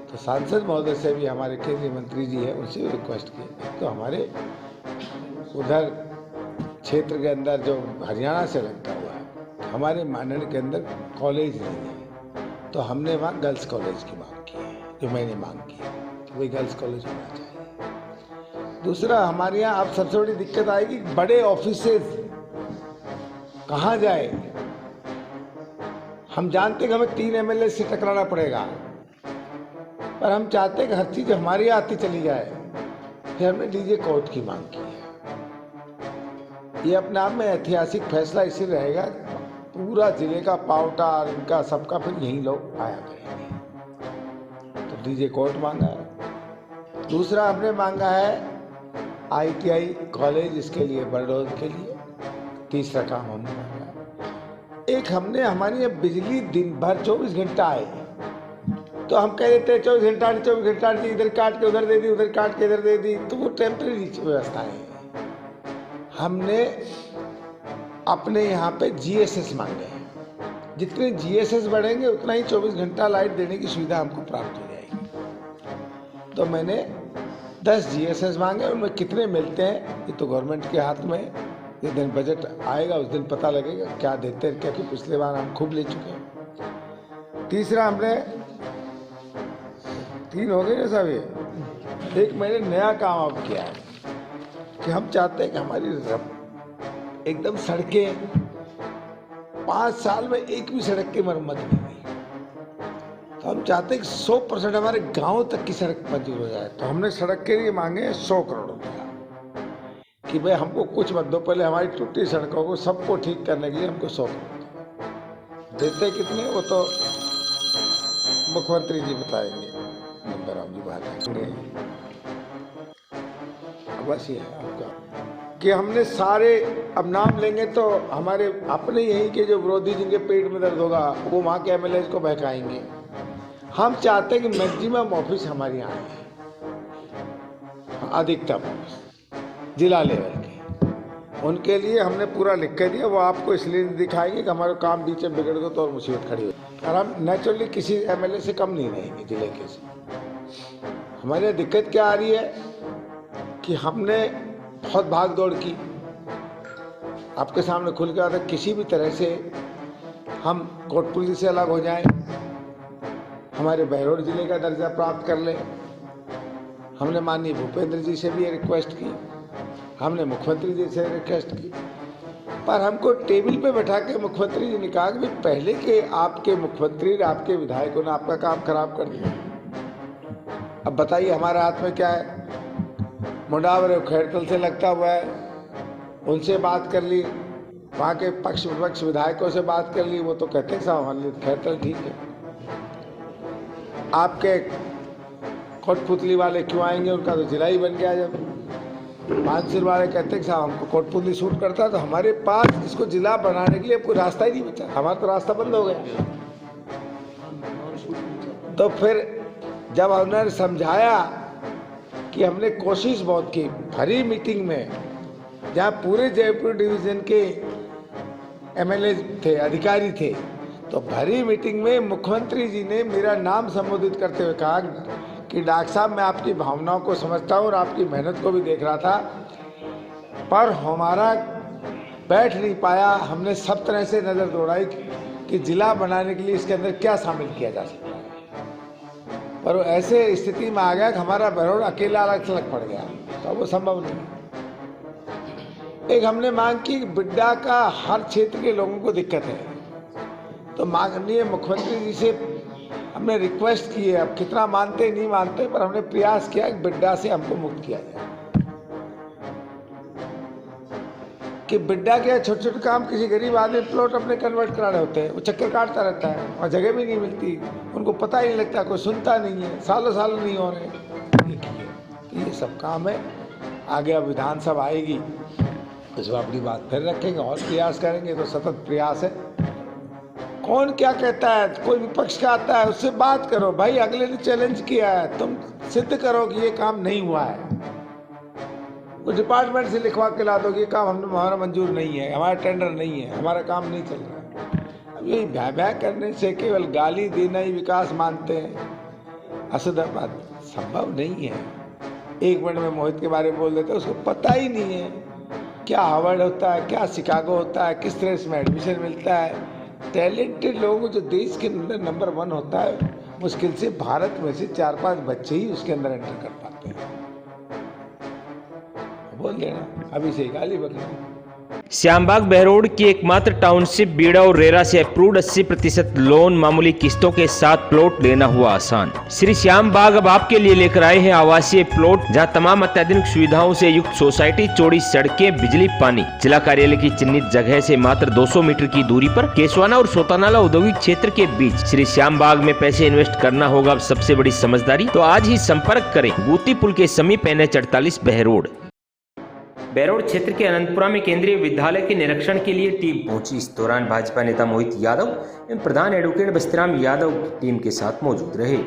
Speaker 2: तो सांसद महोदय से भी, हमारे केंद्रीय मंत्री जी हैं, उनसे भी रिक्वेस्ट की। तो हमारे उधर क्षेत्र के अंदर जो हरियाणा से लगता हुआ है, हमारे माननीय के अंदर कॉलेज नहीं है, तो हमने वहाँ गर्ल्स कॉलेज की मांग की है, जो मैंने मांग की है कि भाई गर्ल्स कॉलेज होना चाहिए। दूसरा, हमारे यहाँ अब सबसे बड़ी दिक्कत आएगी, बड़े ऑफिसेज कहाँ जाए। हम जानते हैं कि हमें 3 MLA से टकराना पड़ेगा, पर हम चाहते हैं कि हर चीज हमारी आती चली जाए। फिर हमने डीजे कोर्ट की मांग की है। ये अपने आप में ऐतिहासिक फैसला इसी रहेगा, पूरा जिले का पावटा और इनका सबका फिर यही लोग आया करेंगे। तो डीजे कोर्ट मांगा है। दूसरा हमने मांगा है ITI कॉलेज, इसके लिए बड़ौद के लिए। तीसरा काम हमने मांगा है, एक हमने हमारी बिजली दिन भर 24 घंटा आए, तो हम कह देते हैं 24 घंटा 24 घंटा, इधर काट के उधर दे दी, उधर काट के इधर दे दी, तो वो टेम्परेरी व्यवस्था है। हमने अपने यहाँ पे GSS मांगे हैं, जितने GSS बढ़ेंगे उतना ही 24 घंटा लाइट देने की सुविधा हमको प्राप्त हो जाएगी। तो मैंने 10 GSS मांगे, उनमें कितने मिलते हैं ये तो गवर्नमेंट के हाथ में है। जिस दिन बजट आएगा उस दिन पता लगेगा क्या देते हैं, क्योंकि पिछले बार हम खूब ले चुके हैं। तीसरा, हमने 3 हो गए ना साहब, ये एक मैंने नया काम अब किया है कि हम चाहते हैं कि हमारी एकदम सड़कें 5 साल में एक भी सड़क की मरम्मत नहीं हुई, तो हम चाहते हैं कि 100% हमारे गांव तक की सड़क मंजूर हो जाए। तो हमने सड़क के लिए मांगे 100 करोड़ रुपया कि भाई हमको कुछ मत दो, पहले हमारी टूटी सड़कों को सबको ठीक करने के लिए हमको 100 करोड़ देते। कितने वो तो मुख्यमंत्री जी बताएंगे, नंबराम जी बताएंगे। बस ये है आपका कि हमने सारे, अब नाम लेंगे तो हमारे अपने यहीं के जो विरोधी जिनके पेट में दर्द होगा वो वहाँ के MLA को बहकाएंगे। हम चाहते हैं कि मैक्सिमम ऑफिस हमारे यहाँ आए, अधिकतम ऑफिस जिला लेवल के, उनके लिए हमने पूरा लिख के दिया। वो आपको इसलिए दिखाएंगे कि हमारा काम बीच में बिगड़ गया तो और मुसीबत खड़ी हो, और हम नेचुरली किसी MLA से कम नहीं रहेंगे जिले के से। हमारे यहाँ दिक्कत क्या आ रही है कि हमने बहुत भाग दौड़ की, आपके सामने खुल के आता है, किसी भी तरह से हम कोटपुतली से अलग हो जाएं, हमारे बहरौल जिले का दर्जा प्राप्त कर ले। हमने माननीय भूपेंद्र जी से भी ये रिक्वेस्ट की, हमने मुख्यमंत्री जी से रिक्वेस्ट की, पर हमको टेबल पे बैठा के मुख्यमंत्री जी ने कहा कि पहले के आपके मुख्यमंत्री, आपके विधायकों ने आपका काम खराब कर दिया। अब बताइए हमारे हाथ में क्या है। मुंडावर खैरतल से लगता हुआ है, उनसे बात कर ली, वहाँ के पक्ष विपक्ष विधायकों से बात कर ली, वो तो कहते हैं साहब हमारे खैरतल ठीक है। आपके कोटपुतली वाले क्यों आएंगे, उनका तो जिला ही बन गया। जब मानसिर वाले कहते हैं साहब हमको कोटपुतली सूट करता है, तो हमारे पास इसको जिला बनाने के लिए कोई रास्ता ही नहीं बचा, हमारा तो रास्ता बंद हो गया। तो फिर जब उन्होंने समझाया कि हमने कोशिश बहुत की, भरी मीटिंग में जहाँ पूरे जयपुर डिवीजन के MLA थे, अधिकारी थे, तो भरी मीटिंग में मुख्यमंत्री जी ने मेरा नाम संबोधित करते हुए कहा कि डॉक्टर साहब मैं आपकी भावनाओं को समझता हूँ और आपकी मेहनत को भी देख रहा था, पर हमारा बैठ नहीं पाया। हमने सब तरह से नज़र दौड़ाई कि जिला बनाने के लिए इसके अंदर क्या शामिल किया जा सकता है, पर वो ऐसे स्थिति में आ गया कि हमारा बहरौल अकेला अलग थलग पड़ गया, तो वो संभव नहीं। एक हमने मांग की, बिड्डा का हर क्षेत्र के लोगों को दिक्कत है, तो माननीय मुख्यमंत्री जी से हमने रिक्वेस्ट की है, अब कितना मानते नहीं मानते, पर हमने प्रयास किया कि बिड्डा से हमको मुक्त किया जाए। कि बिड्डा के छोटे छोटे काम किसी गरीब आदमी प्लॉट अपने कन्वर्ट कराने होते हैं, वो चक्कर काटता रहता है और जगह भी नहीं मिलती, उनको पता ही नहीं लगता, कोई सुनता नहीं है, सालों साल नहीं हो रहे। ये सब काम है। आगे अब विधानसभा आएगी, उसमें अपनी बात फिर रखेंगे और प्रयास करेंगे, तो सतत प्रयास है। कौन क्या कहता है, कोई विपक्ष का आता है उससे बात करो भाई, अगले ने चैलेंज किया है, तुम सिद्ध करो कि ये काम नहीं हुआ है। वो डिपार्टमेंट से लिखवा के ला दो कि ये काम हमारा मंजूर नहीं है, हमारा टेंडर नहीं है, हमारा काम नहीं चल रहा है। अब यही भय भय करने से, केवल गाली देना ही विकास मानते हैं, असद बात संभव नहीं है। 1 मिनट में मोहित के बारे में बोल देते हैं, उसको पता ही नहीं है क्या हार्वर्ड होता है, क्या शिकागो होता है, किस तरह इसमें एडमिशन मिलता है। टैलेंटेड लोगों को जो देश के अंदर नंबर 1 होता है, मुश्किल से भारत में से 4-5 बच्चे ही उसके अंदर एंटर कर पाते हैं। बोल देना अभी से गाली बकना।
Speaker 1: श्यामबाग बहरोड की एकमात्र टाउनशिप बीड़ा और रेरा से अप्रूव्ड 80% लोन, मामूली किस्तों के साथ प्लॉट लेना हुआ आसान। श्री श्यामबाग अब आपके लिए लेकर आए हैं आवासीय प्लॉट, जहां तमाम अत्याधुनिक सुविधाओं से युक्त सोसाइटी, चौड़ी सड़कें, बिजली, पानी। जिला कार्यालय की चिन्हित जगह से मात्र 200 मीटर की दूरी पर केसवाना और सोतानाला औद्योगिक क्षेत्र के बीच श्री श्यामबाग में पैसे इन्वेस्ट करना होगा अब सबसे बड़ी समझदारी। तो आज ही संपर्क करें गुत्ती पुल के समीप NH 48 बहरोड। बहरोड क्षेत्र के अनंतपुरा में केंद्रीय विद्यालय के निरीक्षण के लिए टीम पहुंची। इस दौरान भाजपा नेता मोहित यादव एवं प्रधान एडवोकेट बस्तीराम यादव टीम के साथ मौजूद रहे।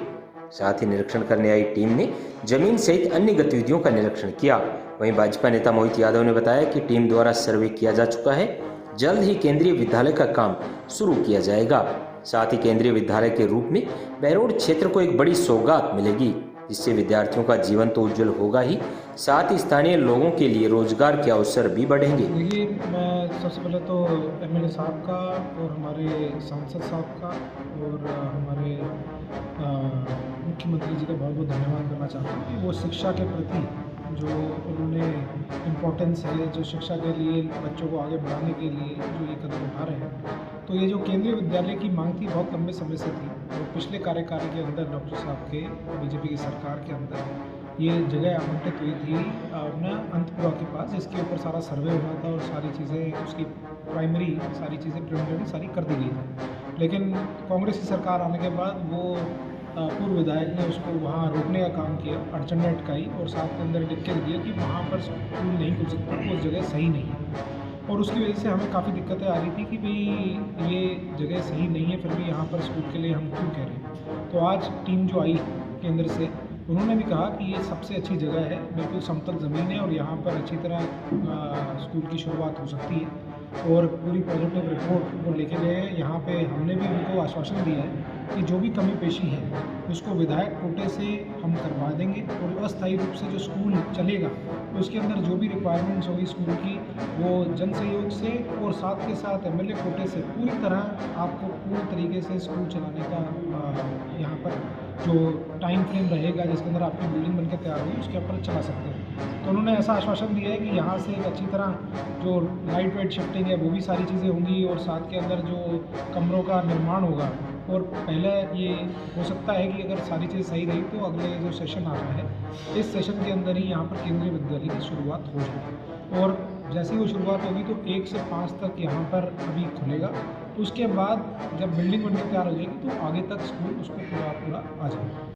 Speaker 1: साथ ही निरीक्षण करने आई टीम ने जमीन सहित अन्य गतिविधियों का निरीक्षण किया। वहीं भाजपा नेता मोहित यादव ने बताया कि टीम द्वारा सर्वे किया जा चुका है, जल्द ही केंद्रीय विद्यालय का काम शुरू किया जाएगा। साथ ही केंद्रीय विद्यालय के रूप में बहरोड क्षेत्र को एक बड़ी सौगात मिलेगी, जिससे विद्यार्थियों का जीवन तो उज्जवल होगा ही, साथ ही स्थानीय लोगों के लिए रोजगार के अवसर भी बढ़ेंगे।
Speaker 3: देखिए, मैं सबसे पहले तो MLA साहब का और हमारे सांसद साहब का और हमारे मुख्यमंत्री जी का बहुत बहुत धन्यवाद करना चाहता हूँ कि वो शिक्षा के प्रति जो उन्होंने इम्पोर्टेंस है, जो शिक्षा के लिए बच्चों को आगे बढ़ाने के लिए जो ये कदम उठा रहे हैं। तो ये जो केंद्रीय विद्यालय की मांग थी बहुत लंबे समय से थी, और पिछले कार्यकाल के अंदर डॉक्टर साहब के BJP की सरकार के अंदर ये जगह आवंटित हुई थी अपना अंतपुरा के पास, जिसके ऊपर सारा सर्वे होना था और सारी चीज़ें उसकी प्राइमरी सारी चीज़ें प्रिलिमिनरी सारी कर दी गई थी। लेकिन कांग्रेस की सरकार आने के बाद वो पूर्व विधायक ने उसको वहाँ रोकने का काम किया, अड़चन ने अटकाई और साथ के अंदर लिख के दिया कि वहाँ पर स्कूल नहीं खुल सकता, वो जगह सही नहीं है। और उसकी वजह से हमें काफ़ी दिक्कतें आ रही थी कि भाई ये जगह सही नहीं है, फिर भी यहाँ पर स्कूल के लिए हम क्यों कह रहे हैं। तो आज टीम जो आई केंद्र से, उन्होंने भी कहा कि ये सबसे अच्छी जगह है, बिल्कुल समतल ज़मीन है और यहाँ पर अच्छी तरह स्कूल की शुरुआत हो सकती है। और पूरी पॉजिटिव रिपोर्ट वो लेके गए हैं। यहाँ पे हमने भी उनको आश्वासन दिया है कि जो भी कमी पेशी है उसको विधायक कोटे से हम करवा देंगे, और अस्थायी रूप से जो स्कूल चलेगा उसके अंदर जो भी रिक्वायरमेंट्स होगी स्कूल की, वो जन सहयोग से और साथ के साथ MLA कोटे से पूरी तरह आपको पूरी तरीके से स्कूल चलाने का यहाँ पर जो टाइम फ्रेम रहेगा जिसके अंदर आपकी बिल्डिंग बनकर तैयार होगी उसके ऊपर चला सकते हैं। तो उन्होंने ऐसा आश्वासन दिया है कि यहाँ से एक अच्छी तरह जो लाइट वेट शिफ्टिंग है वो भी सारी चीज़ें होंगी, और साथ के अंदर जो कमरों का निर्माण होगा। और पहले ये हो सकता है कि अगर सारी चीज़ सही रही तो अगले जो सेशन आ रहा है, इस सेशन के अंदर ही यहाँ पर केंद्रीय विद्यालय की शुरुआत हो जाए। और जैसे ही वो शुरुआत होगी तो 1 से 5 तक यहाँ पर अभी खुलेगा। उसके बाद जब बिल्डिंग बनकर तैयार हो जाएगी तो आगे तक स्कूल उसको पूरा आ जाएगा।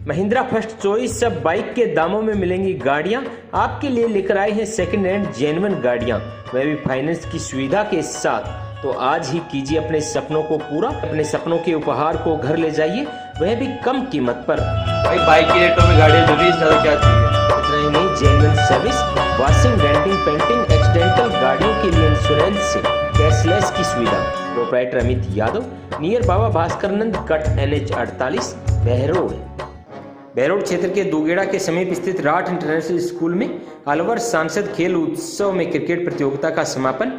Speaker 1: महिंद्रा फर्स्ट चॉइस सब बाइक के दामों में मिलेंगी गाड़ियां। आपके लिए लेकर आए हैं सेकंड हैंड जेन्युइन गाड़ियां, वह भी फाइनेंस की सुविधा के साथ। तो आज ही कीजिए अपने सपनों को पूरा, अपने सपनों के उपहार को घर ले जाइए, वह भी कम कीमत पर।
Speaker 4: भाई बाइक के रेटों में गाड़ियाँ जो भी ज़्यादा क्या चाहिए।
Speaker 1: इतना ही नहीं, genuine service, washing, denting, painting, accidental गाड़ियों के लिए इंश्योरेंस से कैशलेस की सुविधा। प्रोप्राइटर अमित यादव, नियर बाबा भास्करनंद कट NH 48 बहरोड। बहरोड क्षेत्र के दुगेड़ा के समीप स्थित राठ इंटरनेशनल स्कूल में अलवर सांसद खेल उत्सव में क्रिकेट प्रतियोगिता का समापन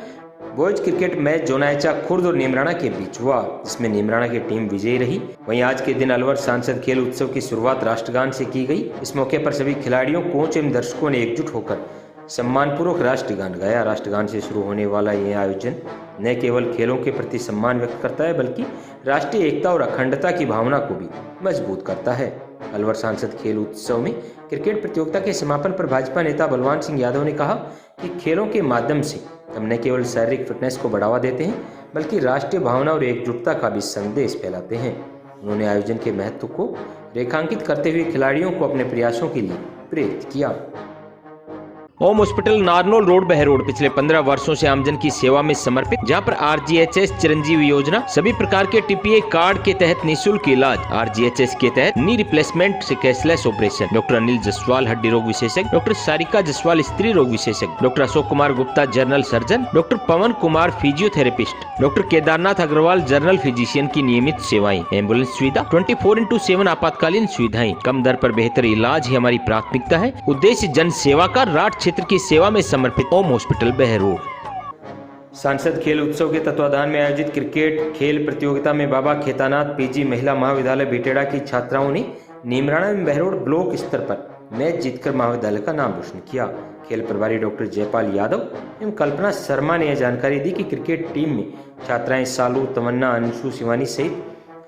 Speaker 1: बॉयज क्रिकेट मैच जोनायचा खुर्द और नीमराणा के बीच हुआ, जिसमें नीमराणा की टीम विजयी रही। वहीं आज के दिन अलवर सांसद खेल उत्सव की शुरुआत राष्ट्रगान से की गई। इस मौके पर सभी खिलाड़ियों, कोच एवं दर्शकों ने एकजुट होकर सम्मानपूर्वक राष्ट्रगान गाया। राष्ट्रगान से शुरू होने वाला यह आयोजन न केवल खेलों के प्रति सम्मान व्यक्त करता है, बल्कि राष्ट्रीय एकता और अखंडता की भावना को भी मजबूत करता है। अलवर सांसद खेल उत्सव में क्रिकेट प्रतियोगिता के समापन पर भाजपा नेता बलवान सिंह यादव ने कहा कि खेलों के माध्यम से हम न केवल शारीरिक फिटनेस को बढ़ावा देते हैं, बल्कि राष्ट्रीय भावना और एकजुटता का भी संदेश फैलाते हैं। उन्होंने आयोजन के महत्व को रेखांकित करते हुए खिलाड़ियों को अपने प्रयासों के लिए प्रेरित किया। ओम हॉस्पिटल नारनौल रोड बहरोड पिछले 15 वर्षों से आमजन की सेवा में समर्पित, जहां पर RGHS चिरंजीवी योजना, सभी प्रकार के TPA कार्ड के तहत निःशुल्क इलाज, RGHS के तहत नी रिप्लेसमेंट से cashless operation, doctor Anil Jaswal हड्डी रोग विशेषज्ञ, डॉक्टर सारिका जसवाल स्त्री रोग विशेषज्ञ, doctor Ashok Kumar Gupta general surgeon, doctor Pawan Kumar physiotherapist, doctor Kedarnath Agarwal general physician की नियमित सेवाएं, एम्बुलेंस सुविधा, 24/7 आपातकालीन सुविधाएं, कम दर पर बेहतर इलाज ही हमारी प्राथमिकता है। उद्देश्य जन सेवा का, राट क्षेत्र की सेवा में समर्पित ओम हॉस्पिटल बहरोड। सांसद खेल उत्सव के तत्वाधान में आयोजित क्रिकेट खेल प्रतियोगिता में बाबा खेतानाथ PG महिला महाविद्यालय बीटेड़ा की छात्राओं ने नीमराणा में बहरोड ब्लॉक स्तर पर मैच जीतकर महाविद्यालय का नाम रोशन किया। खेल प्रभारी डॉक्टर जयपाल यादव एवं कल्पना शर्मा ने यह जानकारी दी कि क्रिकेट टीम में छात्राएं सालू, तमन्ना, अंशु, शिवानी सहित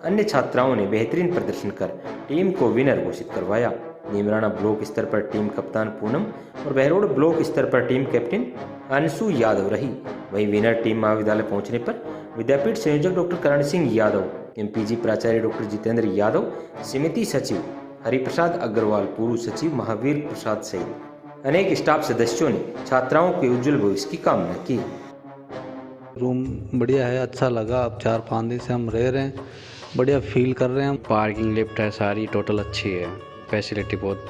Speaker 1: अन्य छात्राओं ने बेहतरीन प्रदर्शन कर टीम को विनर घोषित करवाया। नीमराणा ब्लॉक स्तर पर टीम कप्तान पूनम और बहरोड ब्लॉक स्तर पर टीम कैप्टन अंशु यादव रही। वहीं विनर टीम महाविद्यालय पहुंचने पर विद्यापीठ संयोजक डॉक्टर करण सिंह यादव, MPG प्राचार्य डॉक्टर जितेंद्र यादव, समिति सचिव हरिप्रसाद अग्रवाल, पूर्व सचिव महावीर प्रसाद सहित अनेक स्टाफ सदस्यों ने छात्राओं के उज्जवल भविष्य की कामना की।
Speaker 5: रूम बढ़िया है, अच्छा लगा। अब 4-5 दिन से हम रह रहे हैं, बढ़िया फील कर रहे हैं।
Speaker 6: पार्किंग लिफ्ट है, सारी टोटल अच्छी है, फैसिलिटी बहुत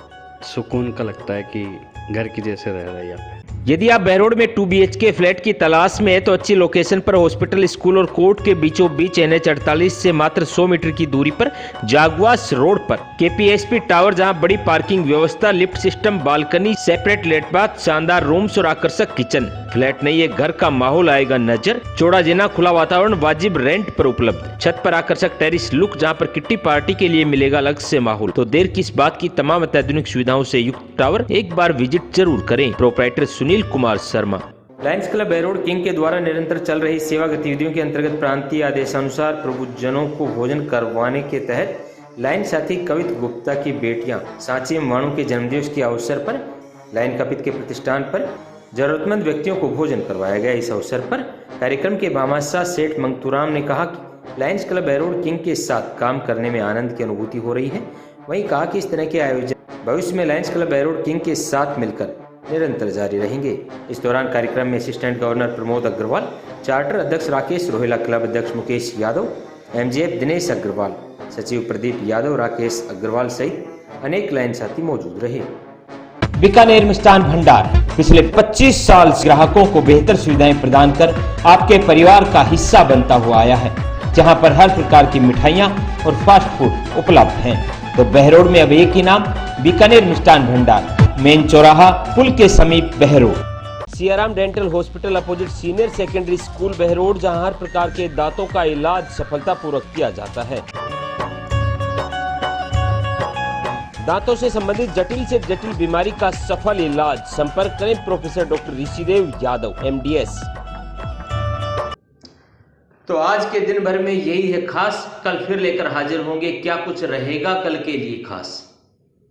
Speaker 6: सुकून का लगता है कि घर की जैसे रह रहा है यहाँ पे।
Speaker 1: यदि आप बहरोड में 2 BHK फ्लैट की तलाश में है तो अच्छी लोकेशन पर हॉस्पिटल, स्कूल और कोर्ट के बीचों बीच NH 48 से मात्र 100 मीटर की दूरी पर जागवास रोड पर KPSP टावर, जहां बड़ी पार्किंग व्यवस्था, lift system, balcony, separate let bath, शानदार रूम्स और आकर्षक किचन। फ्लैट नहीं, ये घर का माहौल आएगा नजर। चौड़ा जिना, खुला वातावरण, वाजिब रेंट पर उपलब्ध। छत पर आकर्षक टेरिस लुक, जहां पर किट्टी पार्टी के लिए मिलेगा अलग से माहौल। तो देर किस बात की, तमाम अत्याधुनिक सुविधाओं से युक्त टावर एक बार विजिट जरूर करें। Proprietor Sunil Kumar Sharma. Lions club Behror king के द्वारा निरंतर चल रही सेवा गतिविधियों के अंतर्गत प्रांतीय आदेशानुसार प्रबुद्धजनों को भोजन करवाने के तहत लायन साथी कवित गुप्ता की बेटियां सांची एवं वाणु के जन्मदिवस के अवसर पर लायन कपित के प्रतिष्ठान पर जरूरतमंद व्यक्तियों को भोजन करवाया गया। इस अवसर पर कार्यक्रम के भामाशाह सेठ मंगतूराम ने कहा कि लायंस क्लब बहरोड किंग के साथ काम करने में आनंद की अनुभूति हो रही है। वहीं कहा कि इस तरह के आयोजन भविष्य में लायंस क्लब बहरोड किंग के साथ मिलकर निरंतर जारी रहेंगे। इस दौरान कार्यक्रम में assistant governor Pramod Agarwal, charter अध्यक्ष राकेश रोहिला, क्लब अध्यक्ष मुकेश यादव, MJF दिनेश अग्रवाल, सचिव प्रदीप यादव, राकेश अग्रवाल सहित अनेक लाइन साथी मौजूद रहे। बीकानेर मिष्ठान भंडार पिछले 25 साल ग्राहकों को बेहतर सुविधाएं प्रदान कर आपके परिवार का हिस्सा बनता हुआ आया है, जहां पर हर प्रकार की मिठाइयां और फास्ट फूड उपलब्ध हैं। तो बहरोड में अब एक ही नाम, बीकानेर मिष्ठान भंडार, मेन चौराहा, पुल के समीप Behror. Siyaram dental hospital opposite senior secondary school Behror, जहां हर प्रकार के दांतों का इलाज सफलतापूर्वक किया जाता है। दांतों से संबंधित जटिल से जटिल बीमारी का सफल इलाज। संपर्क करें professor doctor Rishidev Yadav, MDS। तो आज के दिन भर में यही है खास। कल फिर लेकर हाजिर होंगे। क्या कुछ रहेगा कल के लिए खास।